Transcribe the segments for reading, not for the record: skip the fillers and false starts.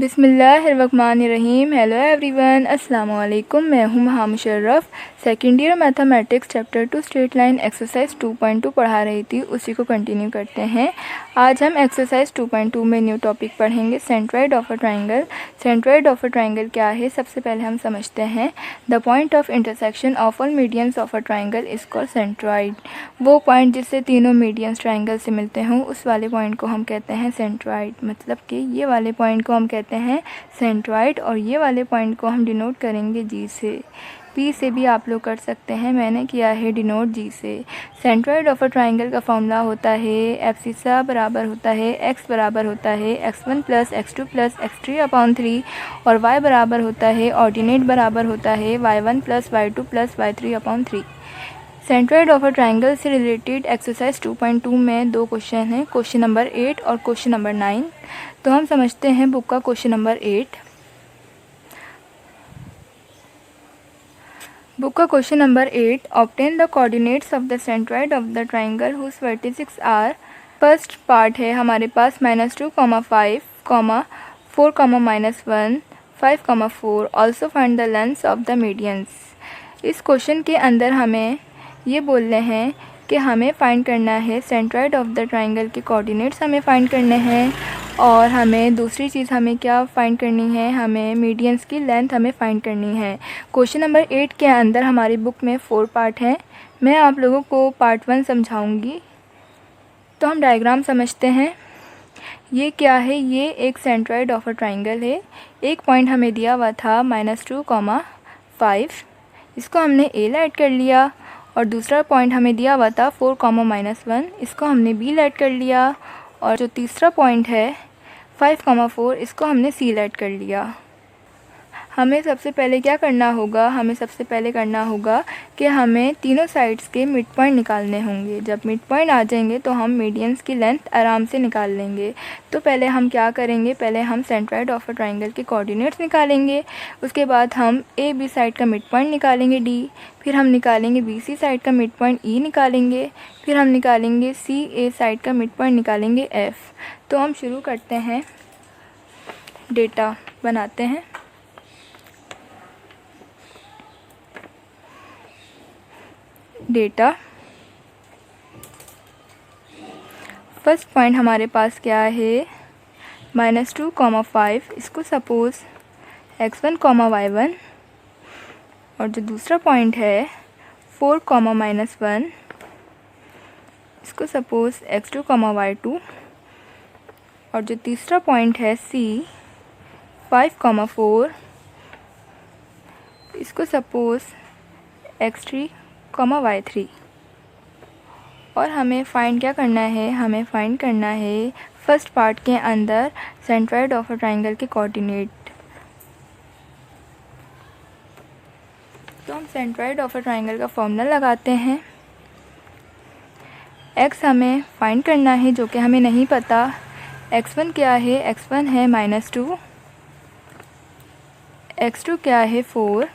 बिस्मिल्लाहिर्रहमानिर्रहीम। Hello everyone, अस्सलाम वालेकुम। मैं हूं महा Musharraf, second year mathematics chapter 2 straight line exercise 2.2 पढ़ा रही थी, उसी को कंटिन्यू करते हैं। आज हम एक्सरसाइज 2.2 में न्यू टॉपिक पढ़ेंगे, centroid of a triangle. Centroid of a triangle क्या है, सबसे पहले हम समझते हैं। The point of intersection of all medians of a triangle is called centroid. वो पॉइंट जिससे तीनों मीडियंस ट्रायंगल से मिलते हों, उस वाले पॉइंट को हम कहते हैं सेंट्रॉइड। मतलब कि ये वाले पॉइंट को हम कहते हैं सेंट्रॉइड, और ये वाले पॉइंट को हम डिनोट करेंगे जी से। पी से भी आप लोग कर सकते हैं, मैंने किया है डिनोट जी से। सेंट्रॉइड ऑफ अ ट्रायंगल का फॉर्मूला होता है एब्सिसा बराबर होता है एक्स बराबर होता है x1 plus x2 plus x3 upon 3, और y बराबर होता है ऑर्डिनेट बराबर होता है y1 plus y2 plus y3 upon 3। Centroid of a triangle से रिलेटेड एक्सरसाइज 2.2 में दो क्वेश्चन हैं, क्वेश्चन नंबर 8 और क्वेश्चन नंबर 9। तो हम समझते हैं बुक का क्वेश्चन नंबर 8। बुक का question number 8, obtain the coordinates of the centroid of the triangle whose vertices are. First part है हमारे पास -2, 5, 4, -1, 5, 4। Also find the lengths of the medians. इस क्वेश्चन के अंदर हमें ये बोल रहे हैं कि हमें फाइंड करना है सेंट्रॉइड ऑफ द ट्रायंगल के कोऑर्डिनेट्स हमें फाइंड करने हैं, और हमें दूसरी चीज़ हमें क्या फाइंड करनी है, हमें मीडियंस की लेंथ हमें फाइंड करनी है। क्वेश्चन नंबर 8 के अंदर हमारी बुक में 4 पार्ट हैं, मैं आप लोगों को पार्ट 1 समझाऊंगी। तो हम डायग्राम समझते हैं। ये क्या है, ये एक सेंट्रॉइड ऑफ अ ट्रायंगल है। एक पॉइंट हमें दिया हुआ था -2, 5, इसको हमने ए लाइट कर लिया, और दूसरा पॉइंट हमें दिया हुआ था 4, -1, इसको हमने बी लाइट कर लिया, और जो तीसरा पॉइंट है 5, 4, इसको हमने सी लाइट कर लिया। हमें सबसे पहले क्या करना होगा, हमें सबसे पहले करना होगा कि हमें तीनों साइड्स के मिड पॉइंट निकालने होंगे। जब मिड पॉइंट आ जाएंगे तो हम मीडियंस की लेंथ आराम से निकाल लेंगे। तो पहले हम क्या करेंगे, पहले हम सेंट्रॉइड ऑफ अ ट्रायंगल के कोऑर्डिनेट्स निकालेंगे। उसके बाद हम ए बी साइड का मिड पॉइंट निकालेंगे डी, फिर हम निकालेंगे बी सी साइड का मिड पॉइंट ई निकालेंगे, फिर हम निकालेंगे सी ए साइड का मिड पॉइंट निकालेंगे एफ। तो हम शुरू करते हैं, डेटा बनाते हैं। डेटा, फर्स्ट पॉइंट हमारे पास क्या है, -2, 5, इसको सपोज़ x1, y1, और जो दूसरा पॉइंट है 4, -1, इसको सपोज़ x2, y2, और जो तीसरा पॉइंट है c 5, 4, इसको सपोज़ x3, y3। और हमें फाइंड क्या करना है, हमें फाइंड करना है फर्स्ट पार्ट के अंदर सेंट्रॉइड ऑफ अ ट्रायंगल के कोऑर्डिनेट। तो हम सेंट्रॉइड ऑफ अ ट्रायंगल का फॉर्मूला लगाते हैं। x हमें फाइंड करना है, जो कि हमें नहीं पता। x1 क्या है, x1 है -2, x2 क्या है 4,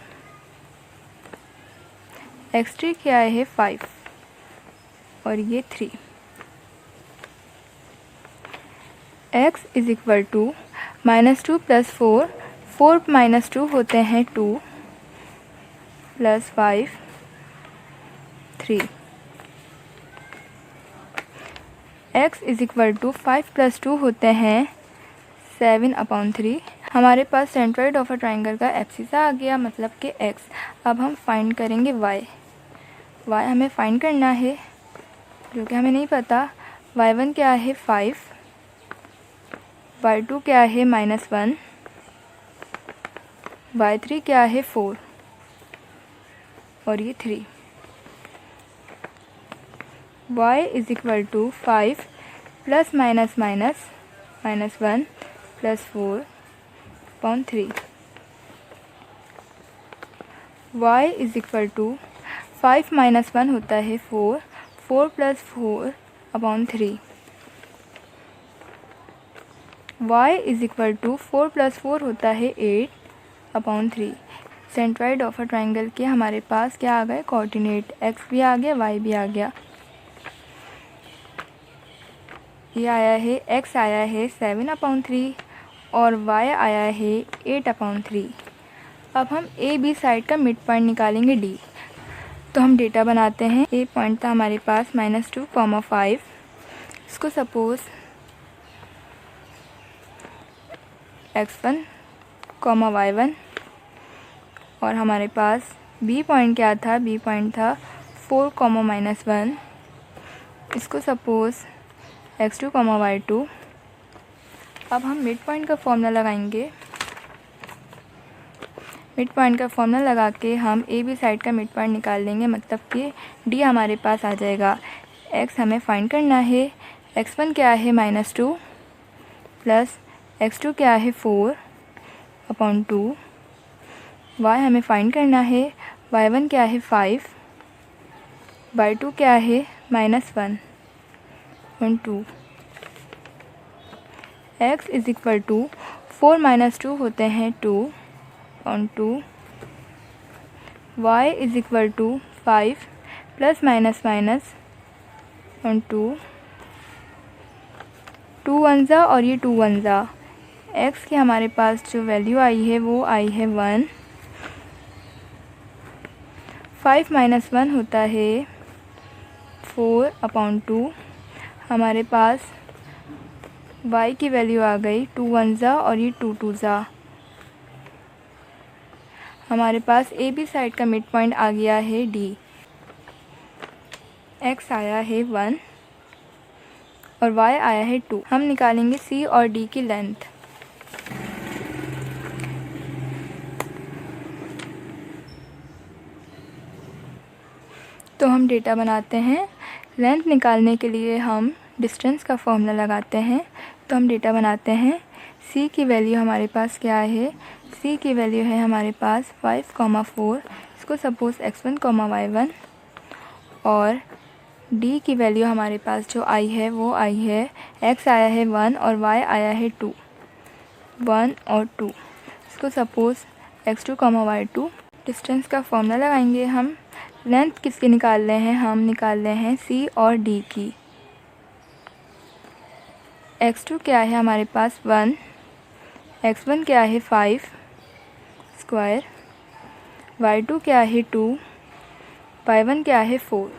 x3 क्या है 5, और ये 3। x is equal to -2 plus 4, 4 -2 होते हैं 2, plus 5, 3। x is equal to 5 plus 2 होते हैं 7/3। हमारे पास सेंट्रॉइड ऑफ अ ट्रायंगल का एब्सिसा आ गया, मतलब कि x। अब हम फाइंड करेंगे y हमें फाइंड करना है, जो कि हमें नहीं पता। y1 क्या है 5, y2 क्या है -1, y3 क्या है 4, और ये 3। y is equal to 5 plus -1 plus 4/3। y is equal to 5 -1 होता है 4, 4 plus 4/3। y is equal to 4 plus 4 होता है 8/3। सेंट्रॉइड ऑफ अ ट्रायंगल के हमारे पास क्या आ गए, कोऑर्डिनेट। x भी आ गया, y भी आ गया। ये आया है, x आया है 7/3, और y आया है 8/3। अब हम ए बी साइड का मिड पॉइंट निकालेंगे d। तो हम डेटा बनाते हैं। ए पॉइंट था हमारे पास -2,5। इसको सपोज़ x1, y1। और हमारे पास बी पॉइंट क्या था? बी पॉइंट था 4, -1। इसको सपोज़ x2, y2। अब हम मिड पॉइंट का फॉर्मूला लगाएंगे। मिड पॉइंट का फॉर्मूला लगा के हम ए बी साइड का मिड पॉइंट निकाल लेंगे, मतलब कि डी हमारे पास आ जाएगा। एक्स हमें फाइंड करना है। x1 क्या है? -2 प्लस x2 क्या है? 4/2। y हमें फाइंड करना है। y1 क्या है? 5। y2 क्या है? -1/2। x इज इक्वल टू 4 - 2 होते हैं 2/2। y is equal to 5 plus -/2। 2 1 जा और ये 2 1 जा। x की हमारे पास जो वैल्यू आई है वो आई है 1। 5 - 1 होता है 4/2। हमारे पास y की वैल्यू आ गई 2 1 जा और ये 2 2 जा। हमारे पास ए बी साइड का मिड पॉइंट आ गया है D। x आया है 1 और y आया है 2। हम निकालेंगे C और D की लेंथ। तो हम डेटा बनाते हैं। लेंथ निकालने के लिए हम डिस्टेंस का फॉर्मूला लगाते हैं। तो हम डेटा बनाते हैं। C की वैल्यू हमारे पास क्या है? C की वैल्यू है हमारे पास 5, 4। इसको सपोज़ x1, y1। और D की वैल्यू हमारे पास जो आई है वो आई है, x आया है 1 और y आया है 2। 1 और 2। इसको सपोज़ x2, y2। डिस्टेंस का फॉर्मूला लगाएंगे हम। लेंथ किसकी निकाल रहे हैं? हम निकाल रहे हैं C और D की। x2 क्या है हमारे पास? 1। x1 क्या है? 5 स्क्वायर। y2 क्या है? 2। y1 क्या है? 4।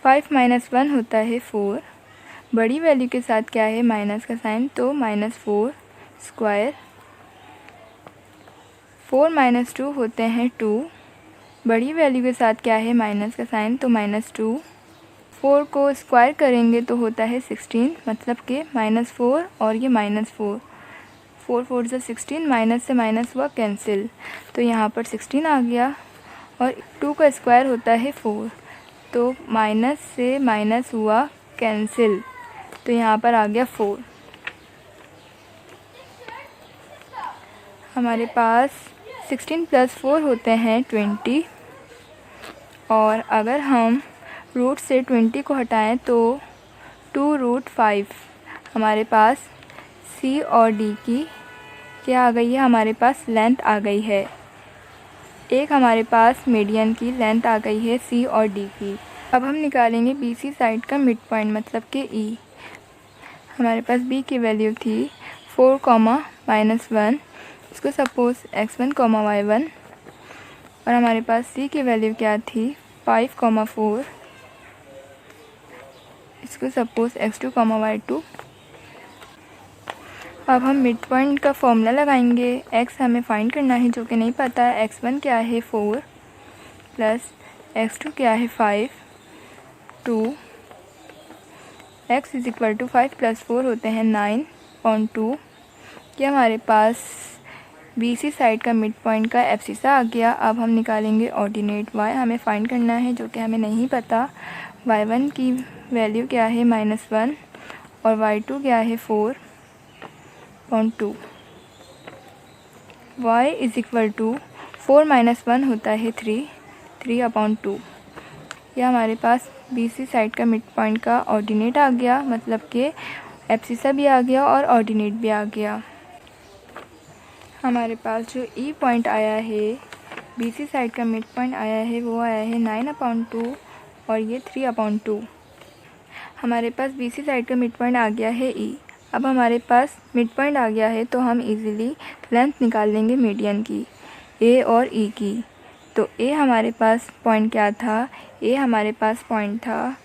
फाइव - 1 होता है 4। बड़ी वैल्यू के साथ क्या है? माइनस का साइन, तो -4 स्क्वायर। 4 - 2 होते हैं 2। बड़ी वैल्यू के साथ क्या है? माइनस का साइन, तो -2। 4 को स्क्वायर करेंगे तो होता है 16, मतलब कि -4 और ये -4। 4 4 से 16, माइनस से माइनस हुआ कैंसिल, तो यहाँ पर 16 आ गया। और 2 का स्क्वायर होता है 4, तो माइनस से माइनस हुआ कैंसिल, तो यहाँ पर आ गया 4। हमारे पास 16 + 4 होते हैं 20। और अगर हम रूट से 20 को हटाएं तो 2√5 हमारे पास C और D की क्या आ गई है? हमारे पास लेंथ आ गई है। एक हमारे पास मीडियन की लेंथ आ गई है C और D की। अब हम निकालेंगे BC साइड का मिड पॉइंट, मतलब कि E। हमारे पास B की वैल्यू थी 4, -1। इसको सपोज़ x1, y1। और हमारे पास C की वैल्यू क्या थी? 5, 4। इसको सपोज़ x2, y2। अब हम मिड पॉइंट का फॉर्मूला लगाएंगे। x हमें फाइंड करना है, जो कि नहीं पता है। x1 क्या है? 4 प्लस x2 क्या है? 5, 2। x इज इक्वल टू 5 + 4 होते हैं 9/2। ये हमारे पास BC साइड का मिड पॉइंट का एब्सिसा आ गया। अब हम निकालेंगे ऑर्डिनेट। y हमें फाइंड करना है, जो कि हमें नहीं पता। y1 की वैल्यू क्या है? -1 और y2 क्या है? 4/2। y इज इक्वल टू 4 - 1 होता है 3/2। यह हमारे पास BC साइड का मिड पॉइंट का ऑर्डिनेट आ गया, मतलब कि एब्सिसा भी आ गया और ऑर्डिनेट भी आ गया। हमारे पास जो E पॉइंट आया है, BC साइड का मिड पॉइंट आया है, वो आया है 9/2 और ये 3/2। हमारे पास BC साइड का मिड पॉइंट आ गया है E। अब हमारे पास मिड पॉइंट आ गया है तो हम इजीली लेंथ निकाल लेंगे मीडियन की, A और E की। तो A हमारे पास पॉइंट क्या था, A हमारे पास पॉइंट था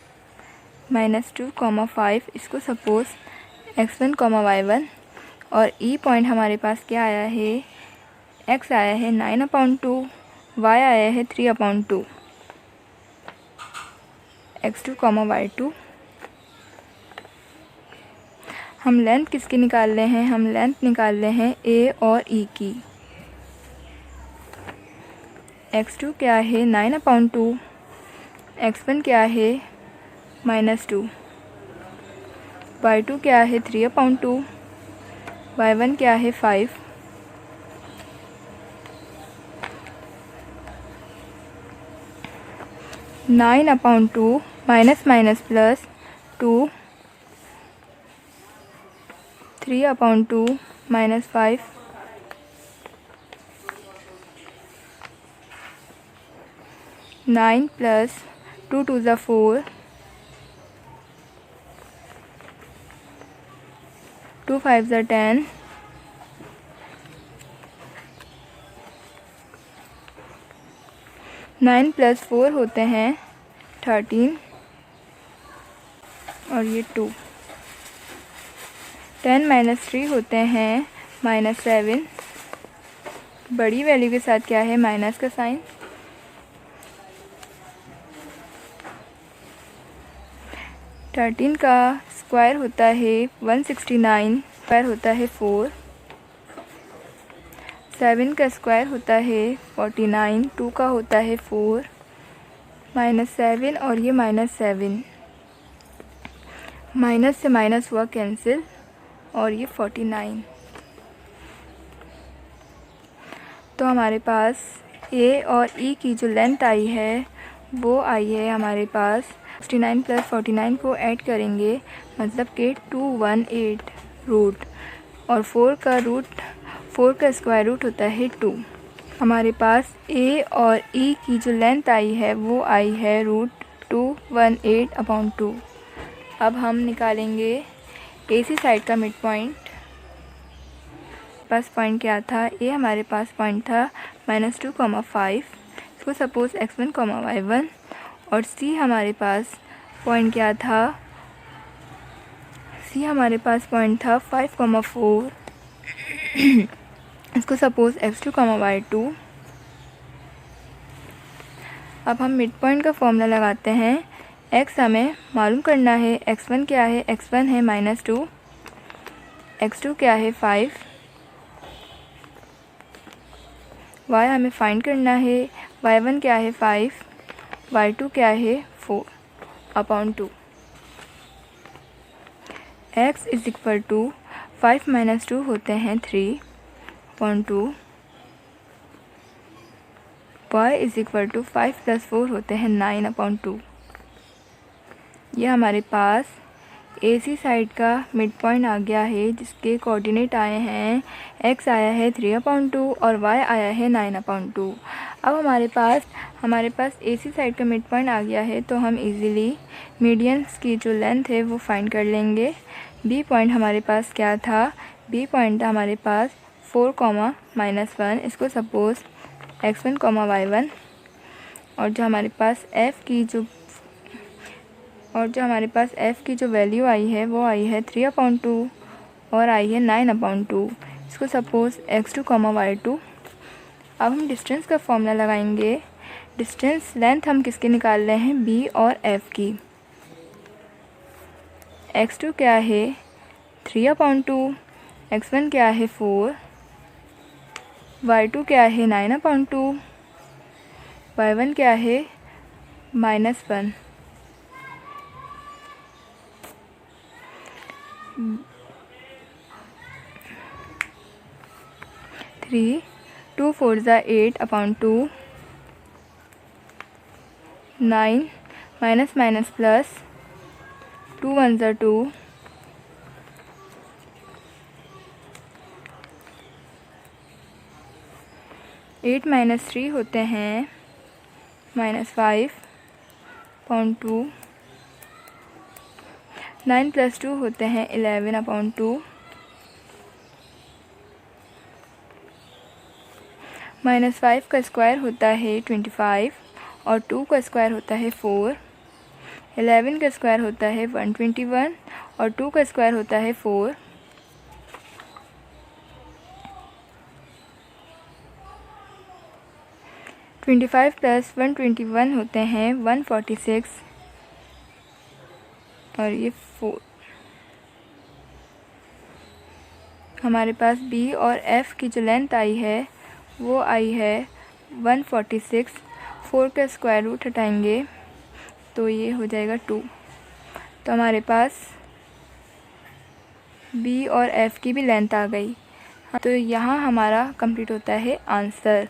-2,5, इसको सपोज़ x1, y1। और E पॉइंट हमारे पास क्या आया है, x आया है 9/2, y आया है 3/2, x2, y2। हम लेंथ किसकी निकाल रहे हैं, हम लेंथ निकाल रहे हैं A और E की। x2 क्या है 9/2, x1 क्या है -2, y2 क्या है 3/2, y1 क्या है 5। (9/2) माइनस माइनस प्लस 2, 3/2 -5, 9 + 2 2 = 4, 2 5 = 10, 9 + 4 होते हैं 13 और ये 2। 10 - 3 होते हैं -7। बड़ी वैल्यू के साथ क्या है, माइनस का साइन। 13 का स्क्वायर होता है 169, स्क्वायर होता है 4। 7 का स्क्वायर होता है 49, 2 का होता है 4, -7 और ये -7, माइनस से माइनस हुआ कैंसिल और ये 49। तो हमारे पास A और E की जो लेंथ आई है वो आई है हमारे पास 69 + 49 को ऐड करेंगे, मतलब कि 218 रूट, और 4 का स्क्वायर रूट होता है 2। हमारे पास A और E की जो लेंथ आई है वो आई है √218/2। अब हम निकालेंगे AC साइड का मिड पॉइंट। पास पॉइंट क्या था, A हमारे पास पॉइंट था -2,5, इसको सपोज़ x1, y1। और C हमारे पास पॉइंट क्या था, C हमारे पास पॉइंट था 5,4, इसको सपोज़ x2, y2। अब हम मिड पॉइंट का फॉर्मूला लगाते हैं। x हमें मालूम करना है, x1 क्या है, x1 है -2, x2 क्या है 5, y हमें फाइंड करना है, y1 क्या है 5, y2 क्या है 4/2। x = 5 - 2 होते हैं 3/2, y = 5 + 4 होते हैं 9/2। यह हमारे पास AC साइड का मिड पॉइंट आ गया है, जिसके कोऑर्डिनेट आए हैं, x आया है 3/2 और y आया है 9/2। अब हमारे पास AC साइड का मिड पॉइंट आ गया है, तो हम इजीली मीडियंस की जो लेंथ है वो फाइंड कर लेंगे। B पॉइंट हमारे पास क्या था, B पॉइंट था हमारे पास 4, -1, इसको सपोज़ x1, y1। और जो हमारे पास F की जो वैल्यू आई है वो आई है 3/2 और आई है 9/2, इसको सपोज़ x2, y2। अब हम डिस्टेंस का फॉर्मूला लगाएंगे। डिस्टेंस लेंथ हम किसकी निकाल रहे हैं, B और F की। x2 क्या है 3/2, x1 क्या है 4, y2 क्या है 9/2, y1 क्या है -1। 3, 2 4 = 8/2, 9 - प्लस 2 1 = 2, 8 - 3 होते हैं -5/2, 9 + 2 होते हैं 11/2, -5 का स्क्वायर होता है 25 और 2 का स्क्वायर होता है 4, 11 का स्क्वायर होता है 121 और 2 का स्क्वायर होता है 4, 25 + 121 होते हैं 146 और ये 4। हमारे पास बी और एफ़ की जो लेंथ आई है वो आई है 146। 4 का स्क्वायर रूट हटाएंगे तो ये हो जाएगा 2। तो हमारे पास बी और एफ़ की भी लेंथ आ गई। तो यहाँ हमारा कंप्लीट होता है आंसर।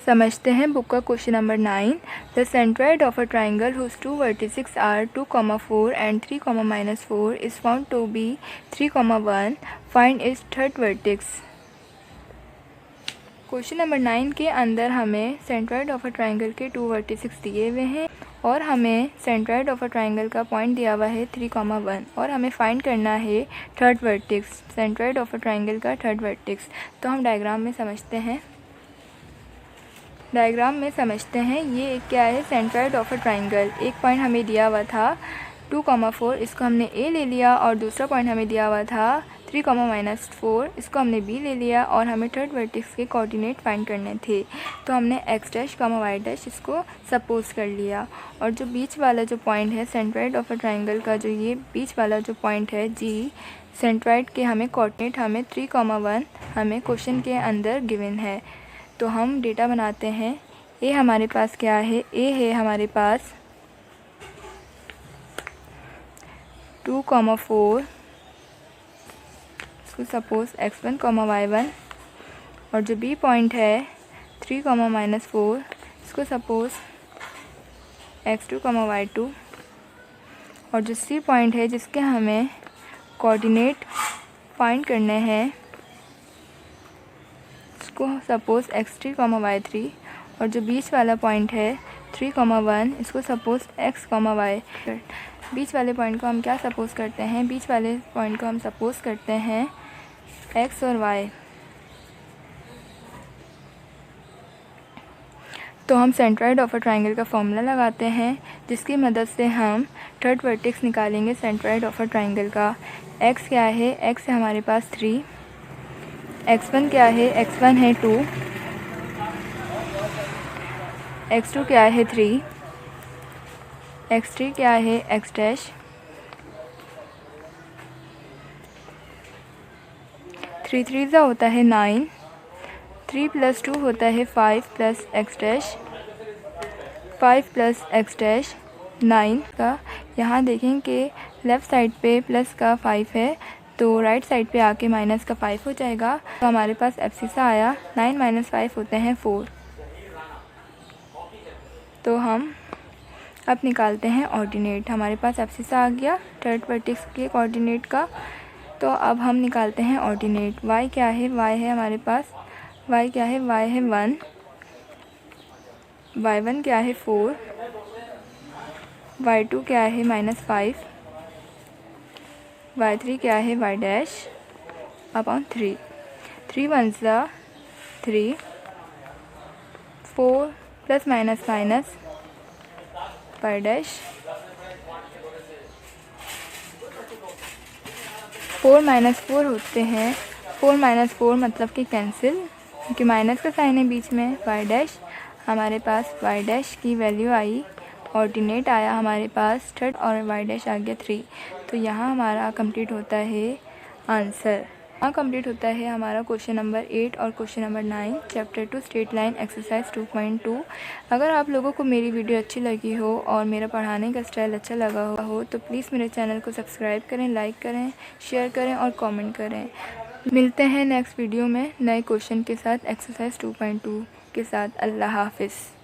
समझते हैं बुक का question number 9। The centroid of a triangle whose 2 vertices are 2, 4 and 3, -4 is found to be 3, 1. Find its third vertex। Question number 9 के अंदर हमें सेंट्रॉइड ऑफ अ ट्राइंगल के 2 vertices दिए हुए हैं और हमें सेंट्रॉइड ऑफ अ ट्राइंगल का पॉइंट दिया हुआ है 3, 1 और हमें फाइंड करना है third vertex, centroid of a triangle का थर्ड वर्टेक्स। तो हम डायग्राम में समझते हैं। ये क्या है, सेंट्रॉइड ऑफ अ ट्राइंगल। एक पॉइंट हमें दिया हुआ था 2, 4, इसको हमने ए ले लिया और दूसरा पॉइंट हमें दिया हुआ था 3, -4, इसको हमने बी ले लिया और हमें थर्ड वर्टेक्स के कोऑर्डिनेट फाइंड करने थे। तो हमने x', y' इसको सपोज कर लिया और जो बीच वाला जो पॉइंट है सेंट्रॉइड ऑफ अ ट्राइंगल का, जो ये बीच वाला जो पॉइंट है जी, सेंट्रॉइड के हमें कोऑर्डिनेट हमें 3, 1 हमें क्वेश्चन के अंदर गिवन है। तो हम डेटा बनाते हैं। ए हमारे पास क्या है, ए है हमारे पास 2, 4, इसको सपोज x1, y1 और जो बी पॉइंट है 3, -4 इसको सपोज x2, y2 और जो सी पॉइंट है जिसके हमें कोऑर्डिनेट फाइंड करने हैं इसको सपोज x3, y3 और जो बीच वाला पॉइंट है 3, 1 इसको सपोज x, y। बीच वाले पॉइंट को हम क्या सपोज करते हैं, बीच वाले पॉइंट को हम सपोज करते हैं x और y। तो हम सेंट्रॉइड ऑफ अ ट्राइंगल का फॉर्मूला लगाते हैं जिसकी मदद से हम थर्ड वर्टेक्स निकालेंगे सेंट्रॉइड ऑफ अ ट्राइंगल का। x क्या है, x है हमारे पास 3, x1 क्या है, x1 है 2, x2 क्या है 3, x3 क्या है x', 3 3 होता है 9, 3 + 2 होता है 5 + x', 5 + x', 9 का। यहाँ देखें कि लेफ़्ट साइड पे प्लस का 5 है तो राइट साइड पे आके माइनस का 5 हो जाएगा। तो हमारे पास एब्सिसा आया 9 - 5 होते हैं 4। तो हम अब निकालते हैं ऑर्डिनेट। हमारे पास एब्सिसा आ गया थर्ड वर्टेक्स के कोऑर्डिनेट का। तो अब हम निकालते हैं ऑर्डिनेट। y क्या है, y है हमारे पास, y क्या है, y है 1, y1 क्या है 4, y2 क्या है -5, y3 क्या है y'/3। 3 1s 3, 4 + -, y', 4 - 4 होते हैं, 4 - 4 मतलब कि कैंसिल, क्योंकि माइनस का साइन है बीच में। y' हमारे पास y' की वैल्यू आई, ऑर्डिनेट आया हमारे पास थर्ड और y' आ गया 3। तो यहाँ हमारा कंप्लीट होता है आंसर। यहाँ कंप्लीट होता है हमारा क्वेश्चन नंबर 8 और question number 9 chapter 2 straight line exercise 2.2। अगर आप लोगों को मेरी वीडियो अच्छी लगी हो और मेरा पढ़ाने का स्टाइल अच्छा लगा हो तो प्लीज़ मेरे चैनल को सब्सक्राइब करें, लाइक करें, शेयर करें और कमेंट करें। मिलते हैं नेक्स्ट वीडियो में नए क्वेश्चन के साथ एक्सरसाइज 2.2 के साथ। अल्लाह हाफिज़।